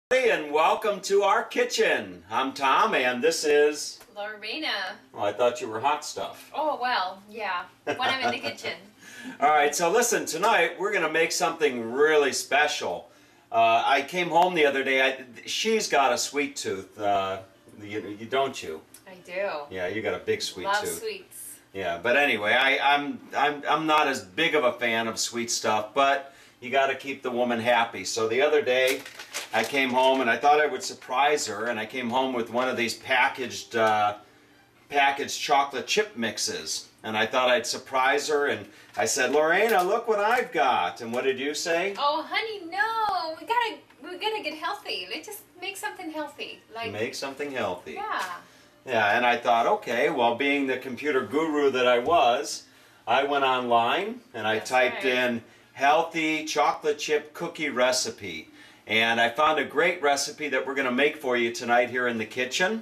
And welcome to our kitchen. I'm Tom and this is Lorena. Oh, I thought you were hot stuff. Oh, well, yeah, when I'm in the kitchen. Alright, so listen, tonight we're going to make something really special. I came home the other day. She's got a sweet tooth. Don't you? I do. Yeah, you got a big sweet Love tooth. sweets. Yeah, but anyway, I'm not as big of a fan of sweet stuff, but you got to keep the woman happy. So the other day I came home and I thought I would surprise her, and I came home with one of these packaged chocolate chip mixes, and I thought I'd surprise her, and I said, "Lorena, look what I've got." And what did you say? Oh, honey, no, we gotta get healthy. Let's just make something healthy. Make something healthy. Yeah. Yeah, and I thought, okay, well, being the computer guru that I was, I went online and I typed in healthy chocolate chip cookie recipe, and I found a great recipe that we're going to make for you tonight here in the kitchen,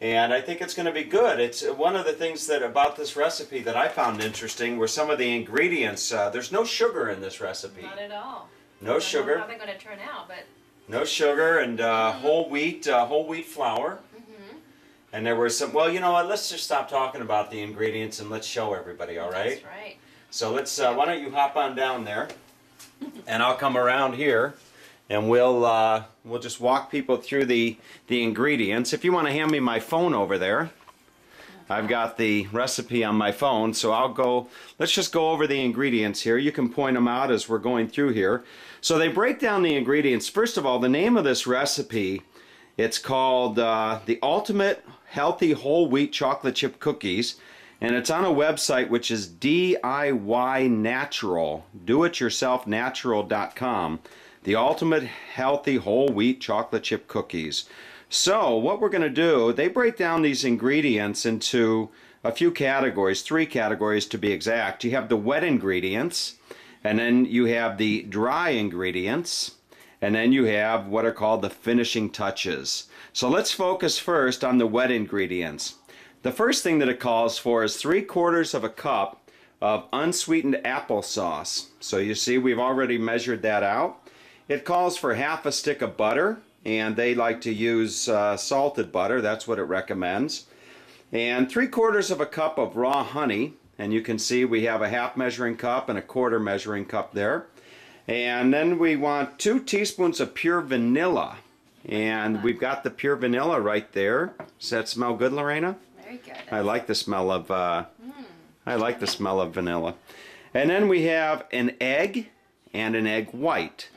and I think it's going to be good. It's one of the things about this recipe that I found interesting were some of the ingredients. There's no sugar in this recipe. Not at all. No sugar. I don't know how they're going to turn out, but no sugar, and whole wheat flour. And there were some, well, you know what, let's just stop talking about the ingredients and let's show everybody, all right? That's right. So let's, why don't you hop on down there, and I'll come around here, and we'll just walk people through the ingredients. If you want to hand me my phone over there, I've got the recipe on my phone, so let's just go over the ingredients here. You can point them out as we're going through here. So they break down the ingredients. First of all, the name of this recipe, it's called the Ultimate Healthy Whole Wheat Chocolate Chip Cookies, and it's on a website which is DIY Natural, doityourselfnatural.com. The Ultimate Healthy Whole Wheat Chocolate Chip Cookies. So what we're going to do, they break down these ingredients into a few categories, 3 categories to be exact. You have the wet ingredients, and then you have the dry ingredients, and then you have what are called the finishing touches. So let's focus first on the wet ingredients. The first thing that it calls for is 3/4 of a cup of unsweetened applesauce. So you see we've already measured that out. It calls for half a stick of butter, and they like to use salted butter. That's what it recommends. And 3/4 of a cup of raw honey, and you can see we have a half measuring cup and a 1/4 measuring cup there. And then we want 2 teaspoons of pure vanilla. And we've got the pure vanilla right there. Does that smell good, Lorena? Very good. I like the smell of vanilla. And then we have an egg and an egg white.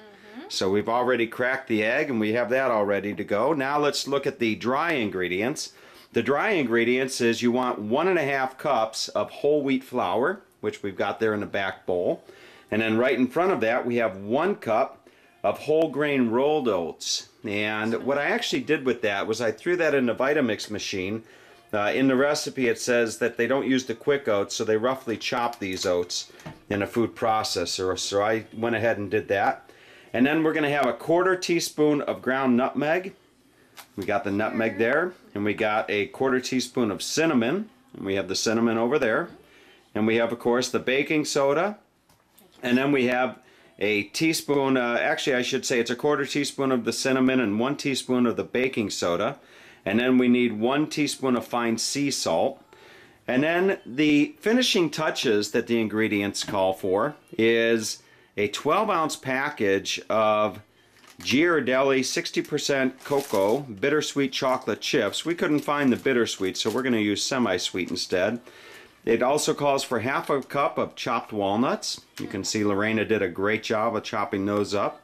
So we've already cracked the egg and we have that all ready to go. Now let's look at the dry ingredients. The dry ingredients is you want 1½ cups of whole wheat flour, which we've got there in the back bowl. And then right in front of that we have 1 cup of whole grain rolled oats. And what I actually did with that was I threw that in the Vitamix machine. In the recipe it says that they don't use the quick oats, so they roughly chop these oats in a food processor. So I went ahead and did that. And then we're going to have a 1/4 teaspoon of ground nutmeg. We got the nutmeg there. And we got a 1/4 teaspoon of cinnamon. And we have the cinnamon over there. And we have, of course, the baking soda. And then we have a teaspoon, actually I should say it's a 1/4 teaspoon of the cinnamon and 1 teaspoon of the baking soda. And then we need 1 teaspoon of fine sea salt. And then the finishing touches that the ingredients call for is a 12-ounce package of Ghirardelli 60% cocoa bittersweet chocolate chips. We couldn't find the bittersweet, so we're going to use semi-sweet instead. It also calls for half a cup of chopped walnuts. You can see Lorena did a great job of chopping those up.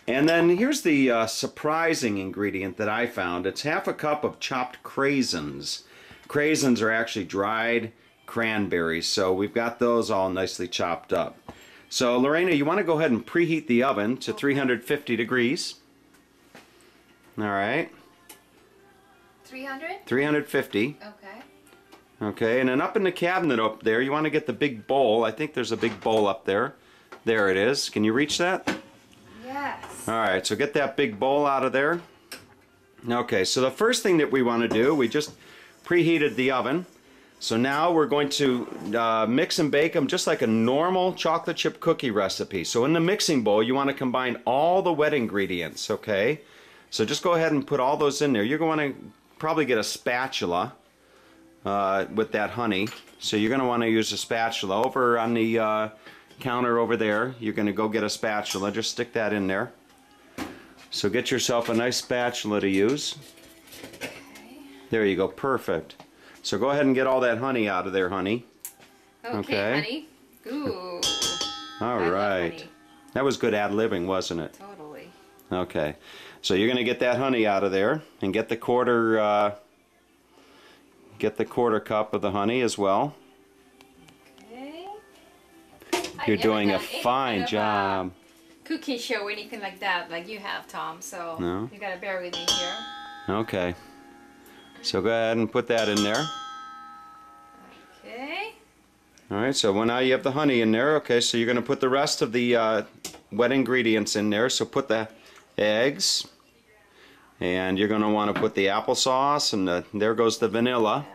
And then here's the surprising ingredient that I found. It's half a cup of chopped craisins. Craisins are actually dried cranberries, so we've got those all nicely chopped up. So Lorena, you want to go ahead and preheat the oven to 350 degrees. All right. 300? 350. Okay. Okay, and then up in the cabinet up there, you want to get the big bowl. I think there's a big bowl up there. There it is. Can you reach that? Yes. All right, so get that big bowl out of there. Okay, so the first thing that we want to do, we just preheated the oven. So now we're going to mix and bake them just like a normal chocolate chip cookie recipe. So in the mixing bowl, you want to combine all the wet ingredients, okay? So just go ahead and put all those in there. You're going to probably get a spatula with that honey. So you're going to want to use a spatula. Over on the counter over there, you're going to go get a spatula. Just stick that in there. So get yourself a nice spatula to use. Okay. There you go, perfect. So go ahead and get all that honey out of there, honey. Okay, honey. Ooh. All right. That was good ad-libbing, wasn't it? Totally. Okay. So you're going to get that honey out of there and get the quarter cup of the honey as well. Okay. You're doing a fine job. Cooking show or anything like that, like you have, Tom. So no. You gotta bear with me here. Okay. So go ahead and put that in there. Okay. All right. So now you have the honey in there. Okay. So you're going to put the rest of the wet ingredients in there. So put the eggs, and you're going to want to put the applesauce, and there goes the vanilla.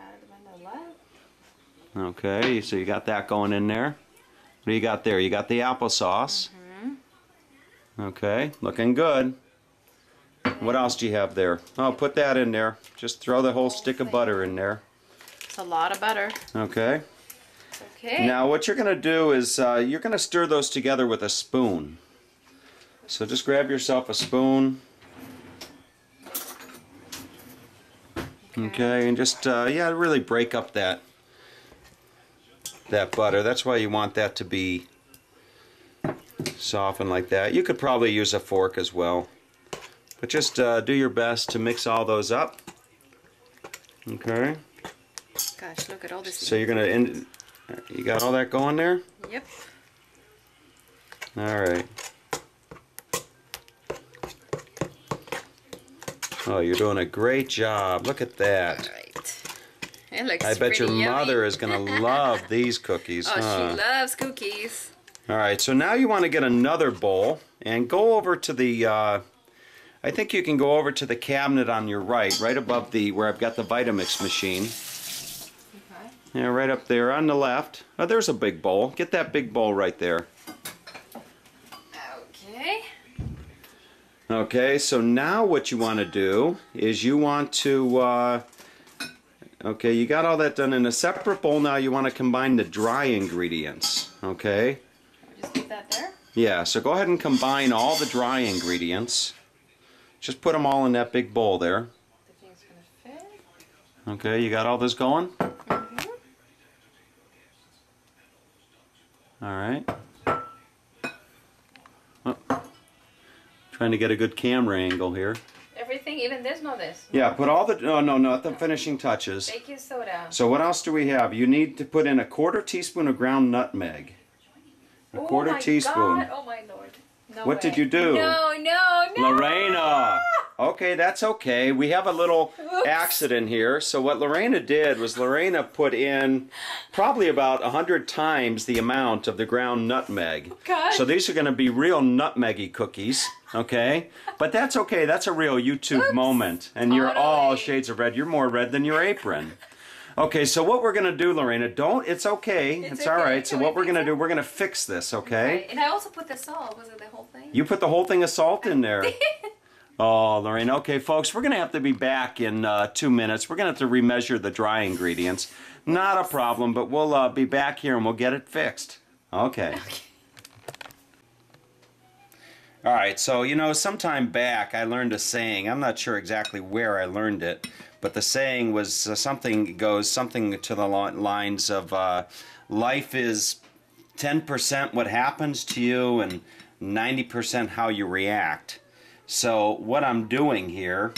Okay. So you got that going in there. What do you got there? You got the applesauce. Okay, looking good. What else do you have there? Oh, put that in there. Just throw the whole stick of butter in there. It's a lot of butter. Okay. Okay. Now what you're going to do is you're going to stir those together with a spoon. So just grab yourself a spoon. Okay, and just yeah, really break up that butter. That's why you want that to be soften like that. You could probably use a fork as well, but just do your best to mix all those up. Okay. Gosh, look at all this. So you're gonna you got all that going there? Yep. All right. Oh, you're doing a great job. Look at that. All right. It looks I bet your pretty mother yummy. is gonna love these cookies. Oh, huh? she loves cookies. Alright, so now you want to get another bowl and go over to the, I think you can go over to the cabinet on your right above the, where I've got the Vitamix machine. Okay. Yeah, right up there on the left. Oh, there's a big bowl. Get that big bowl right there. Okay. Okay, so now what you want to do is you want to, okay, you got all that done in a separate bowl. Now you want to combine the dry ingredients, okay? Just put that there? Yeah, so go ahead and combine all the dry ingredients. Just put them all in that big bowl there. The thing's gonna fit. Okay, you got all this going? Mm-hmm. All right. Oh, trying to get a good camera angle here. Everything, even this, no this. Yeah, put all the, no, not the finishing touches. Baking soda. So what else do we have? You need to put in a 1/4 teaspoon of ground nutmeg. A 1/4 teaspoon. God. Oh my Lord. No What way. did you do? No. Lorena! Okay, that's okay. We have a little Oops. accident here. So what Lorena did was Lorena put in probably about 100 times the amount of the ground nutmeg. God. So these are going to be real nutmeggy cookies, okay? But that's okay. That's a real YouTube Oops. moment. And you're all Totally. shades of red. You're more red than your apron. Okay, so what we're going to do, Lorena, it's okay. It's all okay. right. So Can we what we're fix going to it? do, we're going to fix this, okay? Right. And I also put the salt. Was it the whole thing? You put the whole thing of salt in there. Oh, Lorraine. Okay, folks, we're going to have to be back in 2 minutes. We're going to have to remeasure the dry ingredients. Not a problem, but we'll be back here and we'll get it fixed. Okay. All right, so, you know, sometime back I learned a saying. I'm not sure exactly where I learned it, but the saying was something to the lines of life is 10% what happens to you and 90% how you react. So what I'm doing here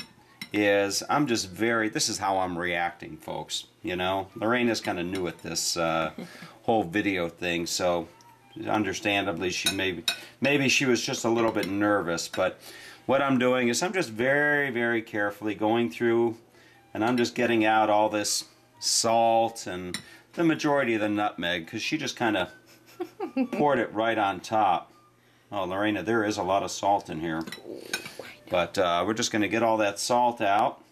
is this is how I'm reacting, folks. You know, Lorena's kind of new at this whole video thing, so understandably maybe she was just a little bit nervous. But what I'm doing is I'm just very, very carefully going through and I'm just getting out all this salt and the majority of the nutmeg, because she just kind of poured it right on top. Oh, Lorena, there is a lot of salt in here. But we're just going to get all that salt out.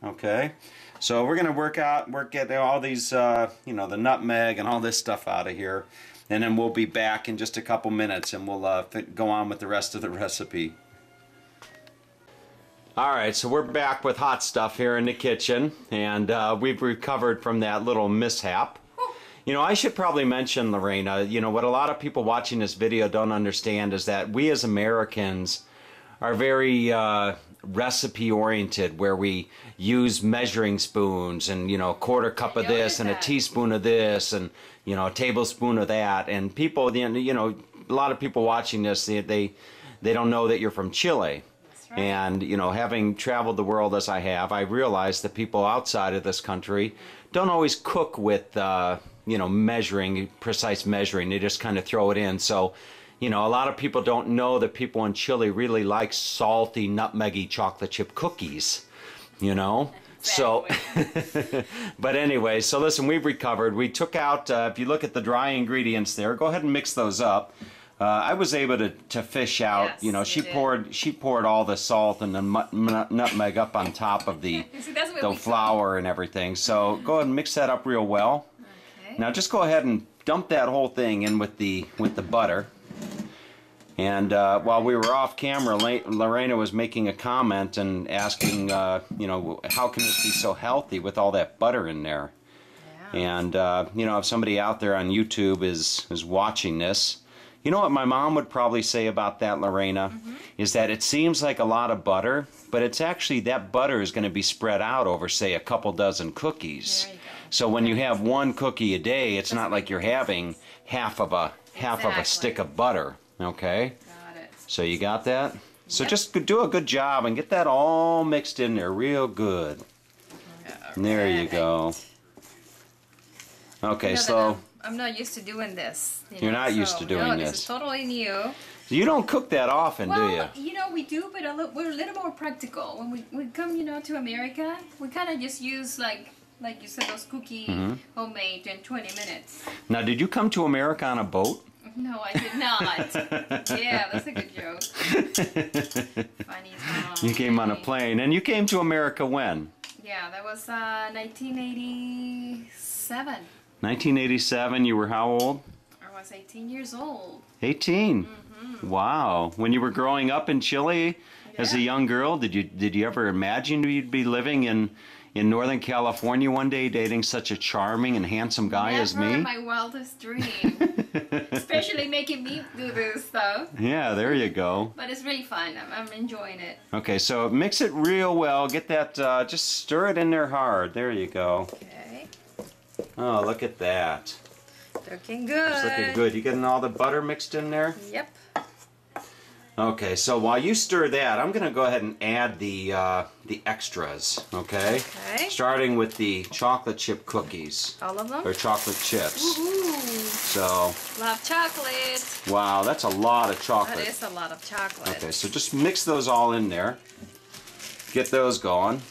Okay. So we're going to get all these, you know, the nutmeg and all this stuff out of here. And then we'll be back in just a couple minutes and we'll go on with the rest of the recipe. Alright, so we're back with hot stuff here in the kitchen, and we've recovered from that little mishap. You know, I should probably mention, Lorena, you know, what a lot of people watching this video don't understand is that we as Americans are very recipe oriented, where we use measuring spoons and, you know, a quarter cup of this and a teaspoon of this and, you know, a tablespoon of that. And people, you know, a lot of people watching this, they don't know that you're from Chile. Right. And, you know, having traveled the world as I have, I realized that people outside of this country don't always cook with, you know, precise measuring. They just kind of throw it in. So, you know, a lot of people don't know that people in Chile really like salty, nutmeggy chocolate chip cookies, you know? Exactly. So, but anyway, so listen, we've recovered. We took out, if you look at the dry ingredients there, go ahead and mix those up. I was able to fish out, yes, you know, she poured all the salt and the nutmeg up on top of the flour and everything. So go ahead and mix that up real well. Okay. Now just go ahead and dump that whole thing in with the butter. And while we were off camera, Lorena was making a comment and asking, you know, how can this be so healthy with all that butter in there? Yeah. And you know, if somebody out there on YouTube is watching this, you know what my mom would probably say about that, Lorena, is that it seems like a lot of butter, but it's actually, that butter is going to be spread out over, say, a couple dozen cookies. There you go. So when you have one cookie a day, it's not like you're having half of a stick of butter. Okay? Got it. So you got that? So just do a good job and get that all mixed in there real good. And there you go. Okay, so I'm not used to doing this. You're not used to doing this. This is totally new. You don't cook that often, do you? You know, we do, but we're a little more practical. When we come, you know, to America, we kind of just use, like you said, those cookie homemade in 20 minutes. Now, did you come to America on a boat? No, I did not. Yeah, that's a good joke. Funny song. You came on a plane, and you came to America when? Yeah, that was 1987. 1987, you were how old? I was 18 years old. 18? Wow. When you were growing up in Chile as a young girl, did you ever imagine you'd be living in Northern California one day, dating such a charming and handsome guy as me? Never my wildest dream. Especially making me do this stuff. Yeah, there you go. But it's really fun. I'm enjoying it. Okay, so mix it real well. Get that, just stir it in there hard. There you go. Okay. Oh, look at that. Looking good. It's looking good. You getting all the butter mixed in there? Yep. Okay, so while you stir that, I'm going to go ahead and add the extras, okay? Okay. Starting with the chocolate chip cookies. All of them? Or chocolate chips. Woohoo! So. Love chocolate. Wow, that's a lot of chocolate. That is a lot of chocolate. Okay, so just mix those all in there. Get those going.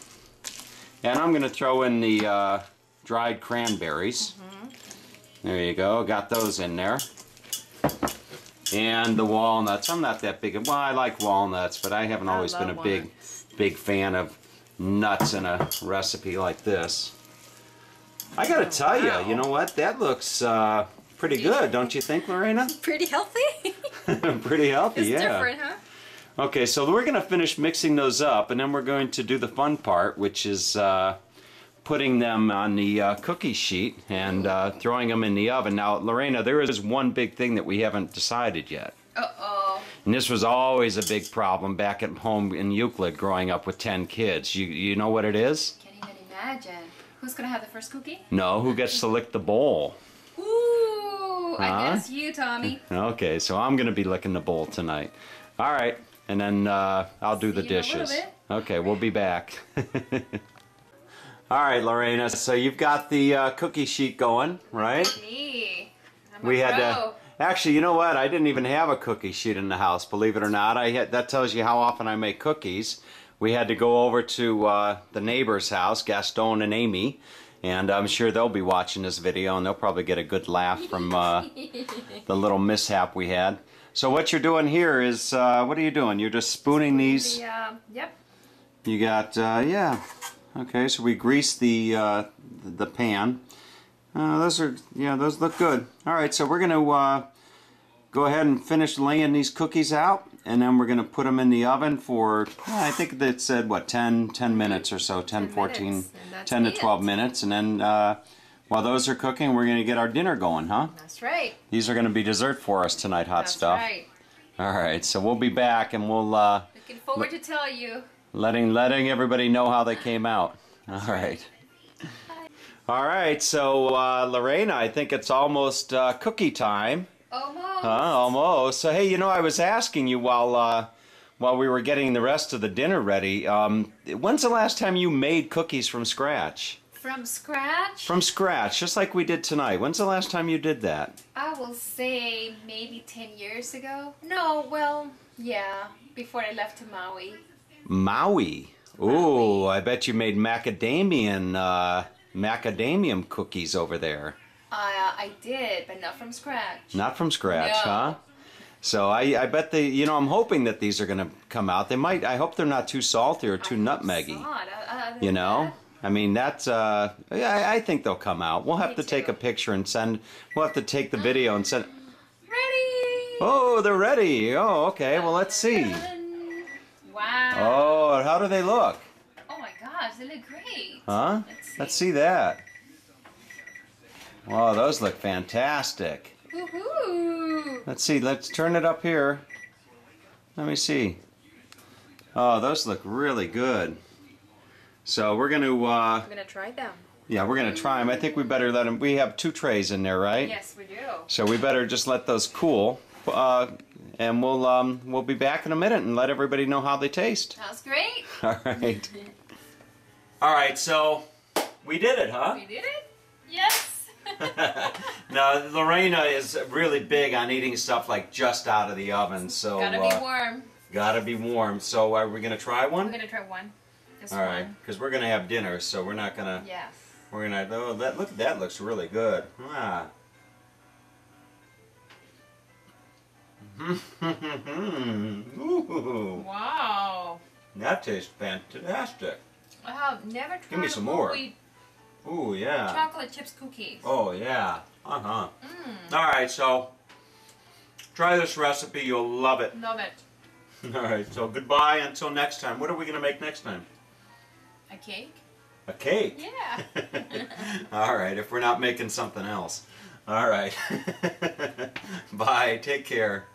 And I'm going to throw in the dried cranberries. There you go. Got those in there. And the walnuts. I'm not that big. Well, I like walnuts, but I haven't always been a big fan of nuts in a recipe like this. I gotta tell you, you know what? That looks pretty good, don't you think, Lorena? Pretty healthy. Pretty healthy, it's yeah. Different, huh? Okay, so we're gonna finish mixing those up, and then we're going to do the fun part, which is putting them on the cookie sheet and throwing them in the oven. Now, Lorena, there is one big thing that we haven't decided yet. Uh-oh. And this was always a big problem back at home in Euclid growing up with 10 kids. You know what it is? Can't even imagine. Who's going to have the first cookie? No, who gets to lick the bowl? Ooh, I guess you, Tommy. Okay, so I'm going to be licking the bowl tonight. All right, and then I'll do the dishes. Okay, we'll be back. All right, Lorena, so you've got the cookie sheet going, right? Me. We had to, actually, you know what? I didn't even have a cookie sheet in the house, believe it or not. That tells you how often I make cookies. We had to go over to the neighbor's house, Gaston and Amy, and I'm sure they'll be watching this video, and they'll probably get a good laugh from the little mishap we had. So what you're doing here is, what are you doing? You're just spooning these? Yep. You got, yeah. Okay, so we grease the pan. Those look good. All right, so we're going to go ahead and finish laying these cookies out, and then we're going to put them in the oven for, I think that said, what, 10 minutes or so, 10, 14, 10 to 12 minutes. And then while those are cooking, we're going to get our dinner going, huh? That's right. These are going to be dessert for us tonight, hot stuff. That's right. All right, so we'll be back, and we'll... Looking forward to tell you. Letting everybody know how they came out. All right. All right, so Lorena, I think it's almost cookie time. Almost. Almost. So hey, you know, I was asking you while we were getting the rest of the dinner ready. When's the last time you made cookies from scratch? From scratch? From scratch, just like we did tonight. When's the last time you did that? I will say maybe 10 years ago. No, well, yeah, before I left to Maui. Maui. Ooh, I bet you made macadamian cookies over there. I did, but not from scratch. Not from scratch, No. huh? So I bet they, you know, I'm hoping that these are going to come out. They might, I hope they're not too salty or too nutmeggy. You know? I mean, that's, I think they'll come out. We'll have to take a picture and send, we'll have to take the video and send. Ready! Oh, they're ready. Oh, okay. Well, let's see. Wow. Oh, how do they look? Oh my gosh, they look great. Huh? Let's see that. Oh, those look fantastic. Woohoo! Let's see. Let's turn it up here. Let me see. Oh, those look really good. So we're going to... I'm going to try them. Yeah, we're going to try them. I think we better let them... We have 2 trays in there, right? Yes, we do. So we better just let those cool. And we'll be back in a minute and let everybody know how they taste. Sounds great. All right. All right, so we did it, huh? We did it? Yes. Now, Lorena is really big on eating stuff like just out of the oven, so... Gotta be warm. Gotta be warm. So are we going to try one? I'm going to try one. Just All right, one. because we're going to have dinner, so we're not going to... Yes. We're going to... Oh, that looks really good. Ah. Ooh, Wow. that tastes fantastic. I have never tried Give me some whole more. wheat Ooh, yeah. chocolate chips cookies. Oh, yeah. Uh-huh. All right, so try this recipe. You'll love it. Love it. All right, so goodbye until next time. What are we going to make next time? A cake? A cake? Yeah. All right, if we're not making something else. All right. Bye. Take care.